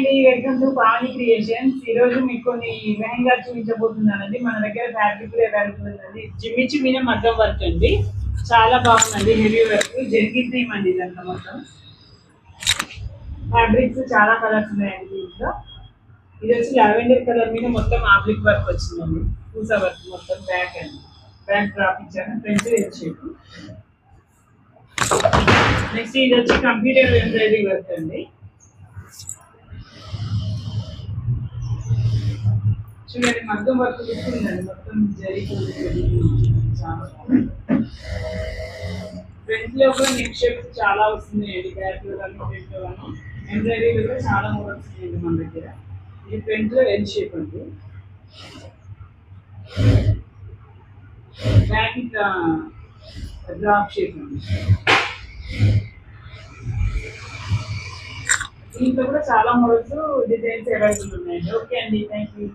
అండి, welcome to Pavani creations. ఈ రోజు మీకు కొన్ని లెహంగా చూపించబోతున్నానండి. మన దగ్గర ఫ్యాబ్రిక్ అవైలబుల్ ఉందండి. జిమ్మి చిమ్మిన మగ్గం వర్క్ అండి, చాలా బాగుందండి. హెవీ వర్క్ జెర్కీ థీమ్ అండి. ఇదంతా మొత్తం ఫ్యాబ్రిక్స్ చాలా కలర్స్ ఉన్నాయండి దీంట్లో. ఇది వచ్చి లావెండర్ కలర్ మీద మొత్తం ఆబ్లిక్ వర్క్ వచ్చిందండి. పూసా వర్క్ మొత్తం బ్యాక్ అండి, బ్యాక్ డ్రాప్ ఇచ్చాను. Front shape. నెక్స్ట్ ఇది వచ్చి కంప్యూటర్ ఎంబ్రాయిడరీ వర్క్ అండి. చూడండి, మగ్గం వర్క్ ఉందండి. మొత్తం జరిగిపోతుంది. ఫ్రంట్ లో కూడా నెక్ షేప్స్ చాలా వస్తున్నాయండి. బ్యాక్ లో కానీ ఫ్రంట్ లో కానీ ఎంబ్రాయిడరీలో కూడా చాలా మోడల్స్ ఉన్నాయండి మన దగ్గర. ఇది ఫ్రంట్ లో ఎల్ షేప్ అండి, బ్యాక్ ఇట్లా డ్రాప్ షేప్ అండి. దీంట్లో కూడా చాలా మోడల్స్ డిజైన్స్ అవైలబుల్ ఉన్నాయండి. ఓకే అండి, థ్యాంక్ యూ.